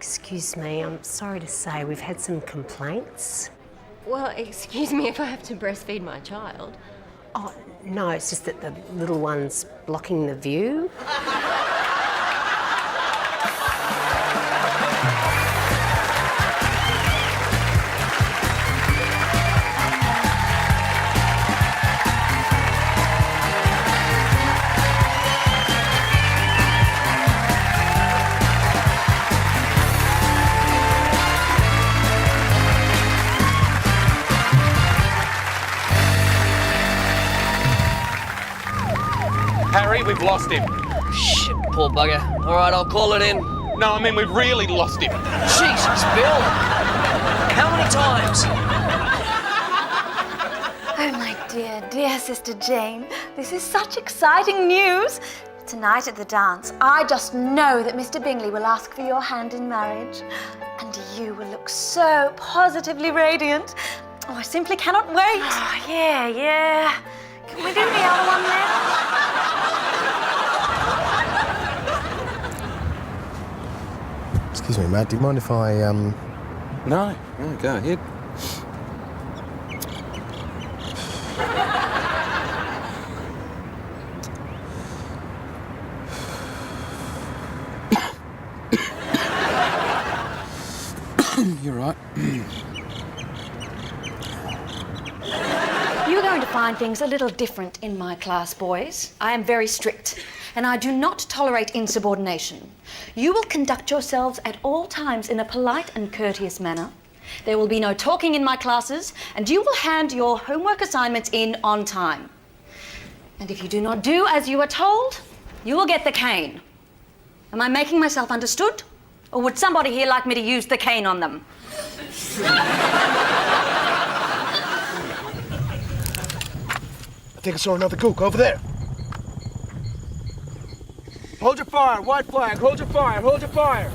Excuse me, I'm sorry to say we've had some complaints. Well, excuse me if I have to breastfeed my child. Oh, no, it's just that the little one's blocking the view. Harry, we've lost him. Shit, poor bugger. All right, I'll call it in. No, I mean, we've really lost him. Jesus, Bill. How many times? Oh, my dear, dear Sister Jane, this is such exciting news. Tonight at the dance, I just know that Mr. Bingley will ask for your hand in marriage. And you will look so positively radiant. Oh, I simply cannot wait. Oh, yeah. Can we do the other one now? Excuse me, Matt, do you mind if I, No, go ahead. You're right. You're going to find things a little different in my class, boys. I am very strict, and I do not tolerate insubordination. You will conduct yourselves at all times in a polite and courteous manner. There will be no talking in my classes, and you will hand your homework assignments in on time. And if you do not do as you are told, you will get the cane. Am I making myself understood? Or would somebody here like me to use the cane on them? I think I saw another gook over there. Hold your fire, white flag, hold your fire, hold your fire.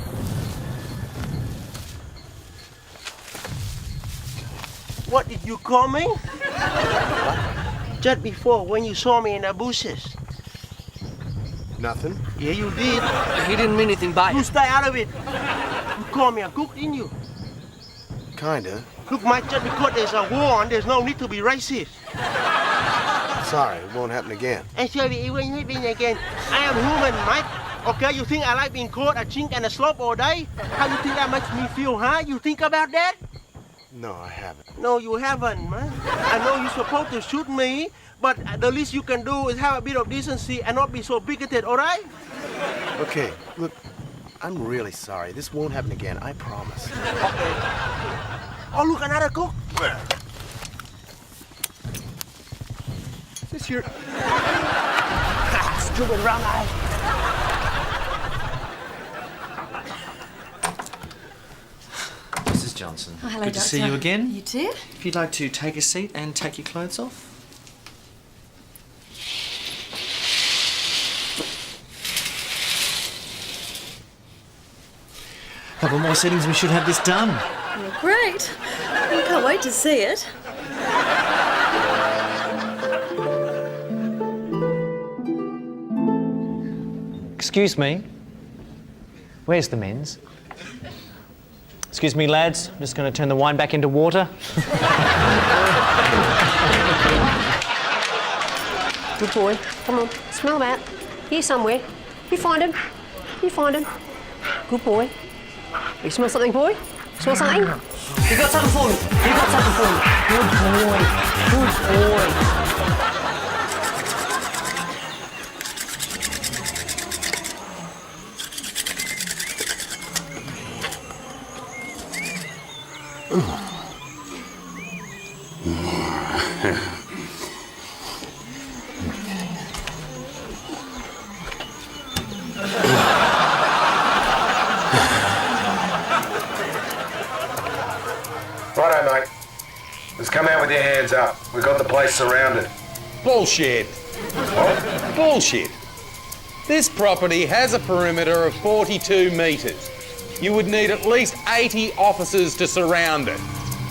What did you call me? Just before, when you saw me in the bushes. Nothing. Yeah, you did. He didn't mean anything by You it. stay out of it. You called me a cook, didn't you? Kinda. Look, Mike, just because there's a war on, there's no need to be racist. Sorry, it won't happen again. And sorry, it won't happen again. I am human, Mike. Okay, you think I like being called a chink and a slope all day? How you think that makes me feel, huh? You think about that? No, I haven't. No, you haven't, man. I know you're supposed to shoot me, but the least you can do is have a bit of decency and not be so bigoted, all right? Okay, look, I'm really sorry. This won't happen again, I promise. Okay. Oh, look, another cook. Is this your... Stupid round eye. Mrs. Johnson, Oh, hello, good to see Doctor. you again. You too? If you'd like to take a seat and take your clothes off. A couple more settings and we should have this done. Well, great. I can't wait to see it. Excuse me. Where's the men's? Excuse me, lads. I'm just going to turn the wine back into water. Good boy. Come on, smell that. Here somewhere. You find him. You find him. Good boy. You smell something, boy? Smell something? You got something for me. You got something for me. Good boy. Good boy. Righto, mate. Just come out with your hands up. We've got the place surrounded. Bullshit. What? Bullshit. This property has a perimeter of 42 metres. You would need at least 80 officers to surround it,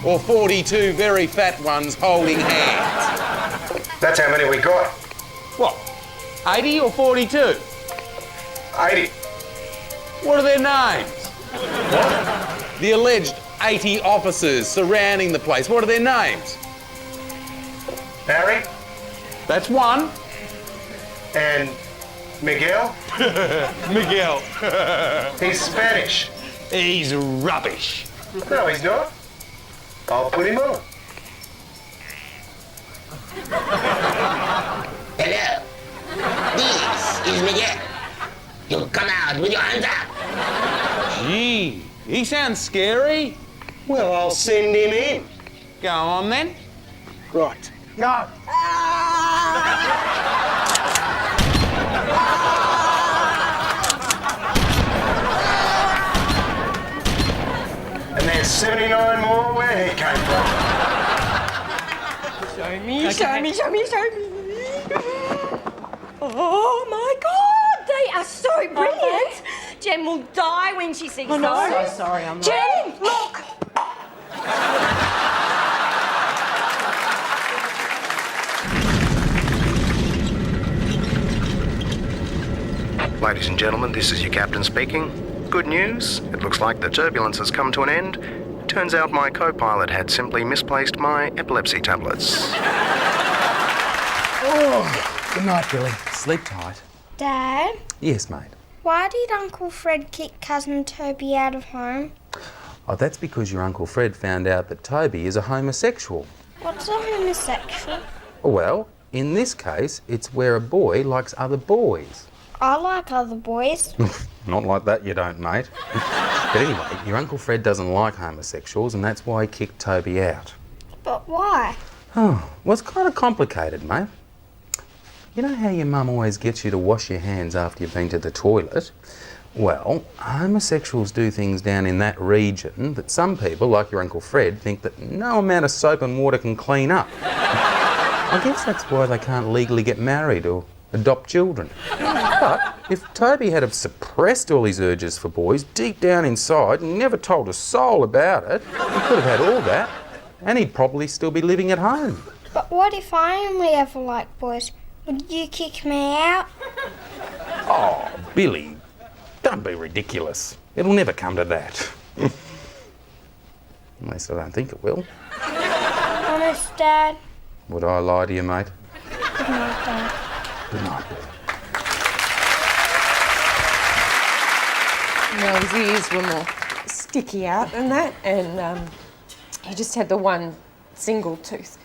or 42 very fat ones holding hands. That's how many we got. What, 80 or 42? 80. What are their names? The alleged 80 officers surrounding the place. What are their names? Barry That's one. and Miguel. Miguel. He's Spanish. He's rubbish. No, he's not. I'll put him on. Hello. This is Miguel. You come out with your hands up. Gee, he sounds scary. Well, I'll send him in. Go on then. Right. Go. And there's 79 more where he came from. Show me, show me, show me, show me. Oh my God, they are so brilliant. Jen will die when she sees those. I'm so sorry, I'm not. Jen, look. Ladies and gentlemen, this is your captain speaking. Good news. It looks like the turbulence has come to an end. Turns out my co-pilot had simply misplaced my epilepsy tablets. Good night, Billy. Sleep tight. Dad, Yes, mate. why did Uncle Fred kick Cousin Toby out of home? Oh, that's because your Uncle Fred found out that Toby is a homosexual. What's a homosexual? Well, in this case, it's where a boy likes other boys. I like other boys. Not like that you don't, mate. But anyway, your Uncle Fred doesn't like homosexuals, and that's why he kicked Toby out. But why? Oh, well, it's kind of complicated, mate. You know how your mum always gets you to wash your hands after you've been to the toilet? Well, homosexuals do things down in that region that some people, like your Uncle Fred, think that no amount of soap and water can clean up. I guess that's why they can't legally get married or adopt children. But if Toby had have suppressed all his urges for boys deep down inside and never told a soul about it, he could have had all that, and he'd probably still be living at home. But what if I only ever liked boys? Would you kick me out? Oh, Billy, don't be ridiculous. It'll never come to that. At least I don't think it will. Honest, Dad? Would I lie to you, mate? Good night, Dad. Good night, Billy. No, his ears were more sticky out than that, and he just had the one single tooth.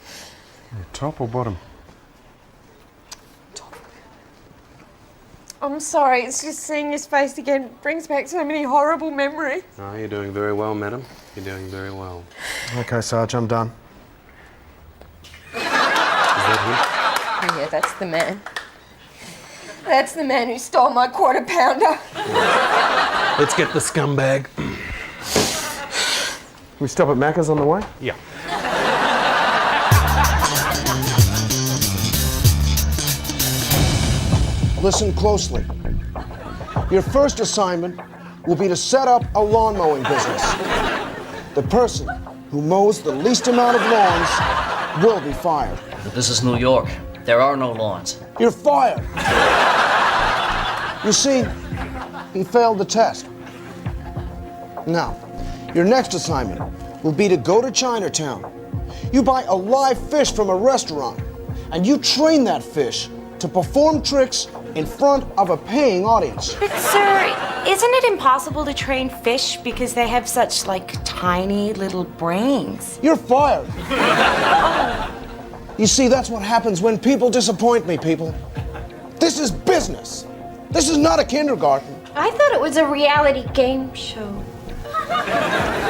Top or bottom? I'm sorry, it's just seeing his face again brings back so many horrible memories. Oh, you're doing very well, madam. You're doing very well. Okay, Sarge, I'm done. Is that Oh, yeah, that's the man. That's the man who stole my quarter pounder. him? Let's get the scumbag. We stop at Macca's on the way? Yeah. Listen closely. Your first assignment will be to set up a lawn mowing business. The person who mows the least amount of lawns will be fired. But this is New York. There are no lawns. You're fired. You see, he failed the test. Now, your next assignment will be to go to Chinatown. You buy a live fish from a restaurant, and you train that fish to perform tricks in front of a paying audience. But sir, isn't it impossible to train fish because they have such, tiny little brains? You're fired. You see, that's what happens when people disappoint me, people. This is business. This is not a kindergarten. I thought it was a reality game show.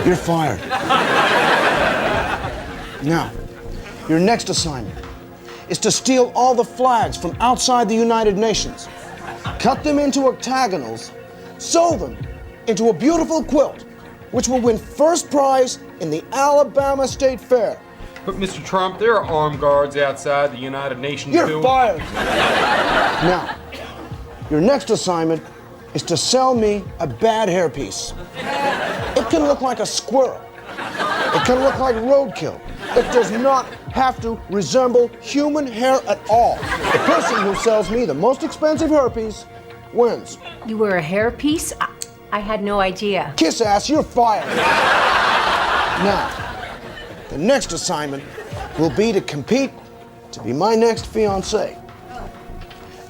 You're fired. Now, your next assignment is to steal all the flags from outside the United Nations, cut them into octagonals, sew them into a beautiful quilt, which will win first prize in the Alabama State Fair. But Mr. Trump, there are armed guards outside the United Nations. You're fired. Now, your next assignment is to sell me a bad hairpiece. It can look like a squirrel. It can look like roadkill. It does not have to resemble human hair at all. The person who sells me the most expensive hairpiece wins. You wear a hairpiece? I had no idea. Kiss ass, you're fired. Now, the next assignment will be to compete to be my next fiancé.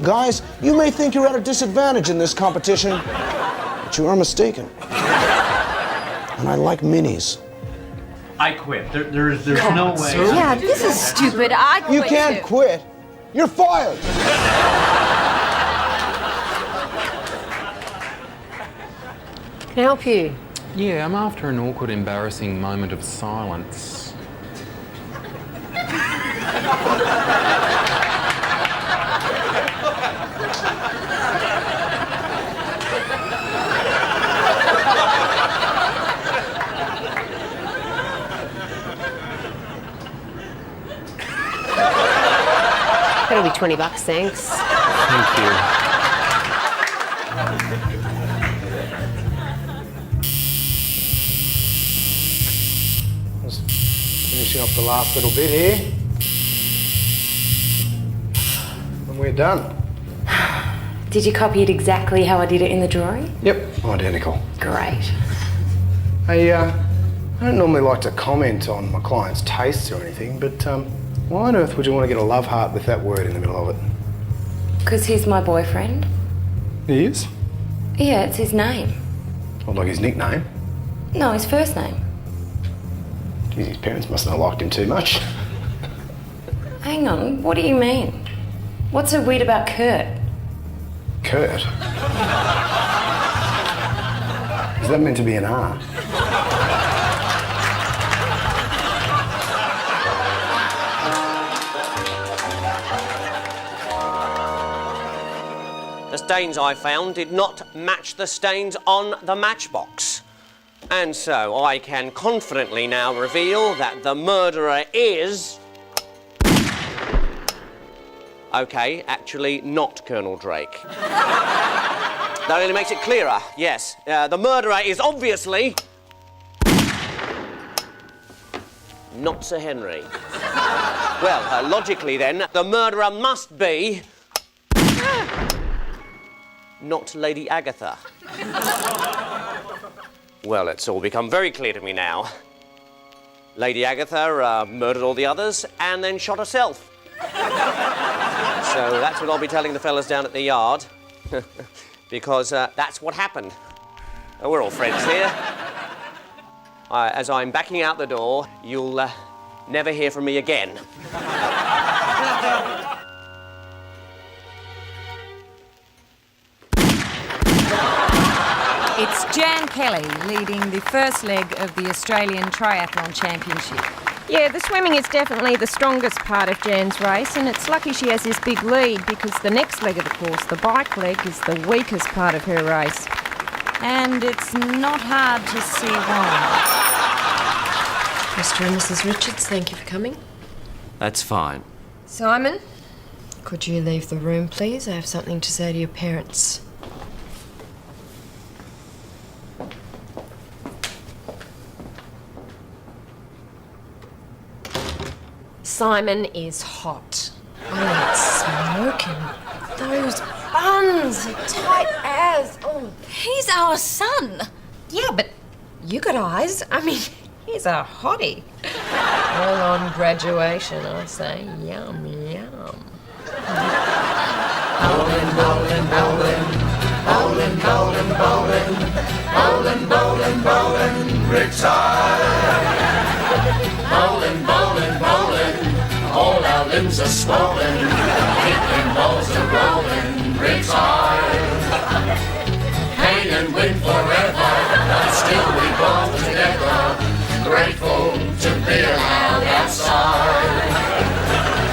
Guys, you may think you're at a disadvantage in this competition, but you are mistaken. And I like minis. I quit. There's no way. Yeah, this is stupid. I quit. You can't quit. You're fired. Can I help you? Yeah, I'm after an awkward, embarrassing moment of silence. That'll be $20, thanks. Thank you. Just finishing off the last little bit here. And we're done. Did you copy it exactly how I did it in the drawing? Yep, identical. Great. I don't normally like to comment on my client's tastes or anything, but why on earth would you want to get a love heart with that word in the middle of it? Because he's my boyfriend. He is? Yeah, it's his name. Or like his nickname? No, his first name. Geez, his parents mustn't have liked him too much. Hang on, what do you mean? What's so weird about Kurt? Kurt? Is that meant to be an R? The stains I found did not match the stains on the matchbox. And so I can confidently now reveal that the murderer is... OK, actually not Colonel Drake. That only makes it clearer, yes. The murderer is obviously... not Sir Henry. Well, logically then, the murderer must be... not Lady Agatha. Well, it's all become very clear to me now. Lady Agatha murdered all the others and then shot herself. So that's what I'll be telling the fellas down at the yard. Because that's what happened. We're all friends here. As I'm backing out the door, you'll never hear from me again. It's Jan Kelly leading the first leg of the Australian Triathlon Championship. Yeah, the swimming is definitely the strongest part of Jan's race, and it's lucky she has this big lead because the next leg of the course, the bike leg, is the weakest part of her race. And it's not hard to see why. Mr. and Mrs. Richards, thank you for coming. That's fine. Simon, could you leave the room, please? I have something to say to your parents. Simon is hot. I ain't smoking. Those buns are tight as. Oh, He's our son. yeah, but you got eyes. I mean, he's a hottie. All on graduation, I say. Yum, yum. Bowling, bowling, bowling. Bowling, bowling, bowling. Bowling, bowling, bowling. Retire. Bowling, bowling, bowling. All our limbs are swollen. Kicking balls are rolling. Retire. Hang and win forever. But still we bowl together. Grateful to be allowed outside.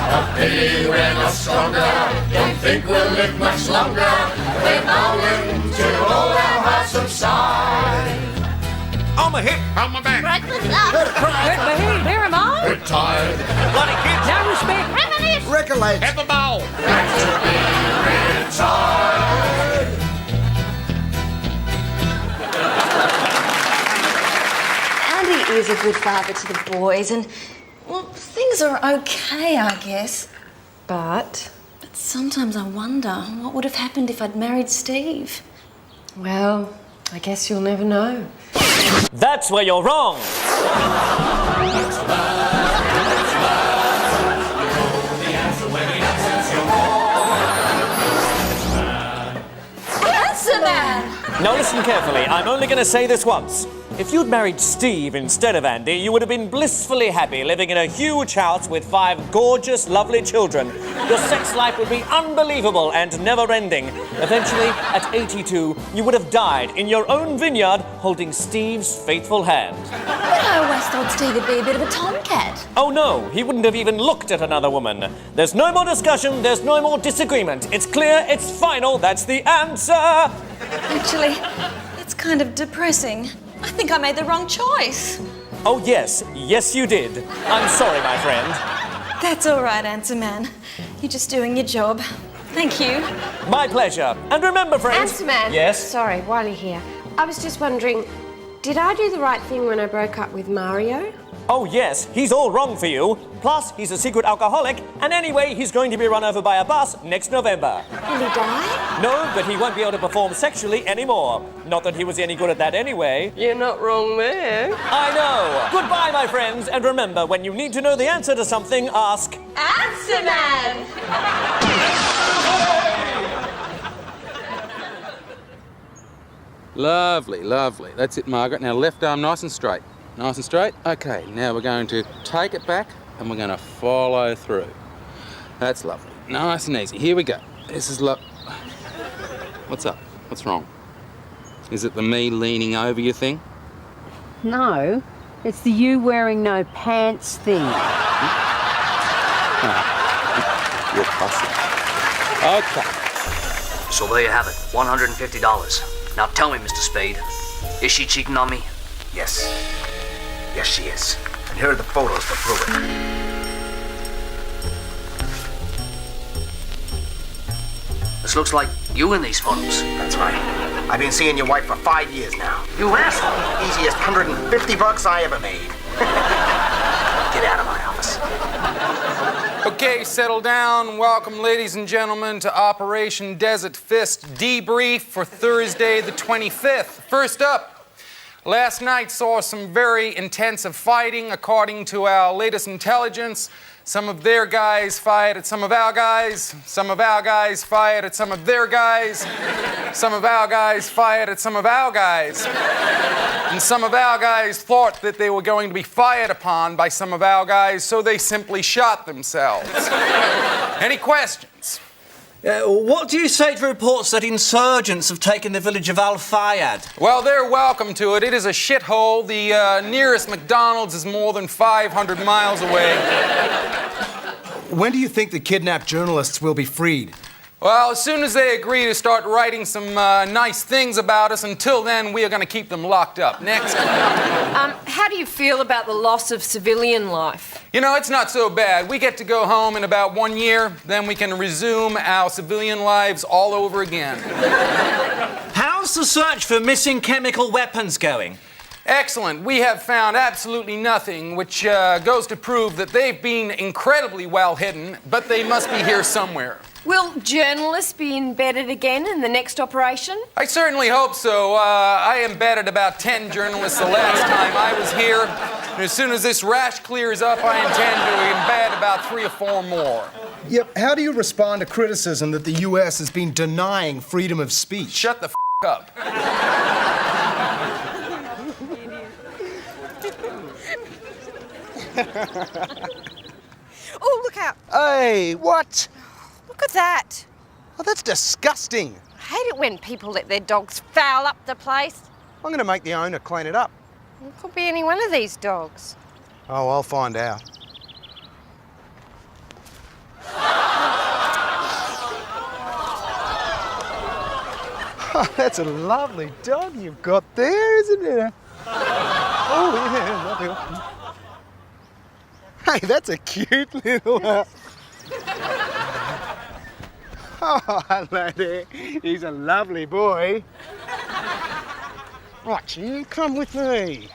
A pity we're not stronger. Don't think we'll live much longer. We're bowling till all our hearts subside. On my hip, on my back. Breakfast up. Hurt my head. Where am I? Retired. Bloody kids. No respect. Reminisce. Recollect. Have a bowl. Back to be retired. Andy is a good father to the boys, and, well, things are okay, I guess. But But sometimes I wonder what would have happened if I'd married Steve. well, I guess you'll never know. That's where you're wrong. Answer man! Now listen carefully. I'm only going to say this once. If you'd married Steve instead of Andy, you would have been blissfully happy living in a huge house with 5 gorgeous, lovely children. Your sex life would be unbelievable and never-ending. Eventually, at 82, you would have died in your own vineyard holding Steve's faithful hand. But I always thought Steve would be a bit of a tomcat. Oh no, he wouldn't have even looked at another woman. There's no more discussion, there's no more disagreement. It's clear, it's final, that's the answer! Actually, it's kind of depressing. I think I made the wrong choice. Oh yes, yes you did. I'm sorry, my friend. That's all right, Answer Man. You're just doing your job. Thank you. My pleasure. And remember, friends... Answer man. Yes? Sorry, while you're here, I was just wondering, did I do the right thing when I broke up with Mario? Oh yes, he's all wrong for you. Plus, he's a secret alcoholic, and anyway, he's going to be run over by a bus next November. Will he die? No, but he won't be able to perform sexually anymore. Not that he was any good at that anyway. You're not wrong there. I know. Goodbye, my friends, and remember, when you need to know the answer to something, ask... Answer Man! Lovely, lovely. That's it, Margaret. Now left arm nice and straight. Nice and straight. Okay, now we're going to take it back and we're going to follow through. That's lovely. Nice and easy. Here we go. This is What's up? What's wrong? Is it the me leaning over you thing? No, it's the you wearing no pants thing. You're fussy. Okay. So there you have it, $150. Now tell me, Mr. Spade, is she cheating on me? Yes. Yes, she is. And here are the photos to prove it. This looks like you in these photos. That's right. I've been seeing your wife for 5 years now. You asshole! Easiest $150 I ever made. Get out of my office. Okay, settle down. Welcome, ladies and gentlemen, to Operation Desert Fist debrief for Thursday the 25th. First up, last night saw some very intensive fighting. According to our latest intelligence, some of their guys fired at some of our guys. Some of our guys fired at some of their guys. Some of our guys fired at some of our guys. And some of our guys thought that they were going to be fired upon by some of our guys, so they simply shot themselves. Any questions? What do you say to reports that insurgents have taken the village of Al-Fayyad? Well, they're welcome to it. It is a shithole. The nearest McDonald's is more than 500 miles away. When do you think the kidnapped journalists will be freed? Well, as soon as they agree to start writing some nice things about us, until then, we are going to keep them locked up. Next. How do you feel about the loss of civilian life? You know, it's not so bad. We get to go home in about 1 year, then we can resume our civilian lives all over again. How's the search for missing chemical weapons going? Excellent. We have found absolutely nothing, which goes to prove that they've been incredibly well hidden, but they must be here somewhere. Will journalists be embedded again in the next operation? I certainly hope so. I embedded about 10 journalists the last time I was here. And as soon as this rash clears up, I intend to embed about 3 or 4 more. Yep. How do you respond to criticism that the U.S. has been denying freedom of speech? Shut the up. Oh, look out. Hey, what? Look at that. Oh, that's disgusting. I hate it when people let their dogs foul up the place. I'm going to make the owner clean it up. It could be any one of these dogs. Oh, I'll find out. Oh, that's a lovely dog you've got there, isn't it? Oh, yeah, lovely. Hey, that's a cute little... Oh, hello there. He's a lovely boy. Right, you come with me.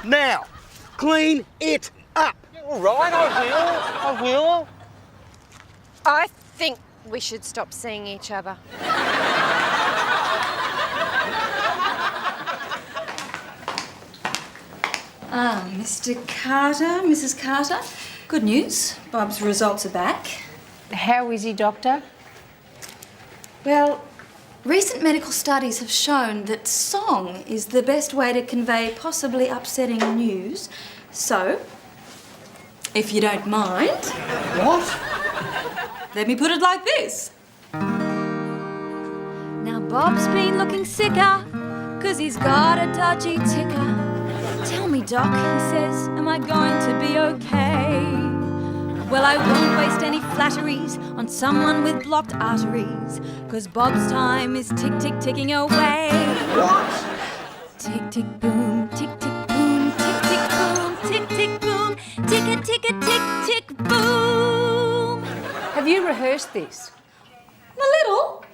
Now, clean it up. All right, I will. I think we should stop seeing each other. Ah, Mr. Carter, Mrs. Carter. Good news. Bob's results are back. How is he, Doctor? Well, recent medical studies have shown that song is the best way to convey possibly upsetting news. So, if you don't mind... What? Let me put it like this. Now Bob's been looking sicker, 'cause he's got a dodgy ticker. Tell me, Doc, he says, am I going to be okay? Well, I won't waste any flatteries on someone with blocked arteries, 'cause Bob's time is ticking away. What? Tick, tick, boom, tick, tick, boom, tick, tick, boom, tick, tick, boom, tick, tick, tick, boom. Have you rehearsed this? A little.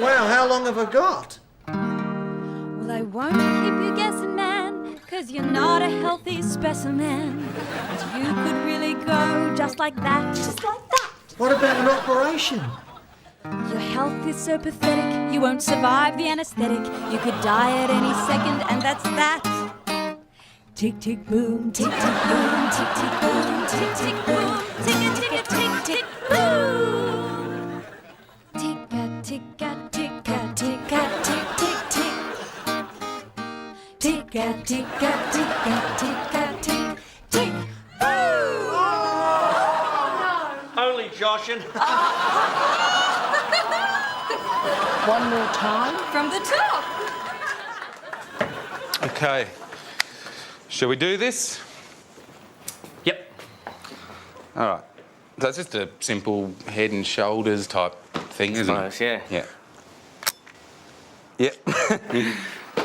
Wow, how long have I got? Well, I won't keep you guessing, man, 'cause you're not a healthy specimen. And you could really go just like that, just like that. What about an operation? Your health is so pathetic, you won't survive the anesthetic. You could die at any second, and that's that. Tick, tick, boom, tick, tick, boom, tick, tick, boom, tick, tick, boom, tick, tick, tick, tick, boom. Tick-a, tick-a, tick-a, tick-a, tick, tick, tick. Tick-a, tick-a, tick-a, tick-a, tick, tick, boom. Only joshing. One more time. From the top. Okay. Shall we do this? Yep. All right. That's just a simple head and shoulders type thing, isn't Nice, it? yeah. Yeah. Yep.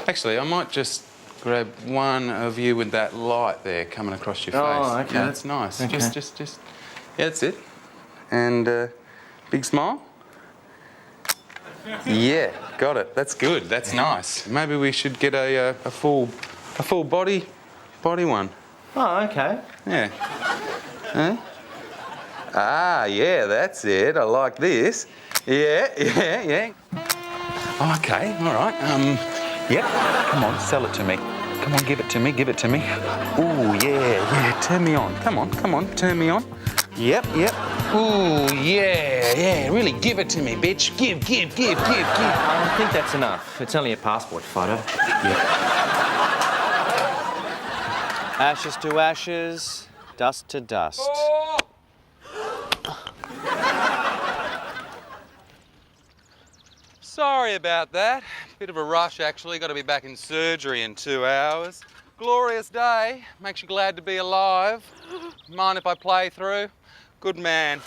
Actually, I might just grab one of you with that light there coming across your face. Oh, okay. Yeah, that's nice. Okay. Just. Yeah, that's it. And big smile. Yeah, got it. That's good. That's nice. Maybe we should get a full body one. Oh, okay. Yeah. Huh? Ah, yeah, that's it. I like this. Yeah. Oh, okay, all right. Yep. Come on, sell it to me. Come on, give it to me. Ooh, yeah. Turn me on. Come on, turn me on. Yep. Ooh, yeah. Really give it to me, bitch. Give. I think that's enough. It's only a passport photo. Yeah. Ashes to ashes, dust to dust. Sorry about that. Bit of a rush, actually. Got to be back in surgery in 2 hours. Glorious day. Makes you glad to be alive. Mind if I play through? Good man.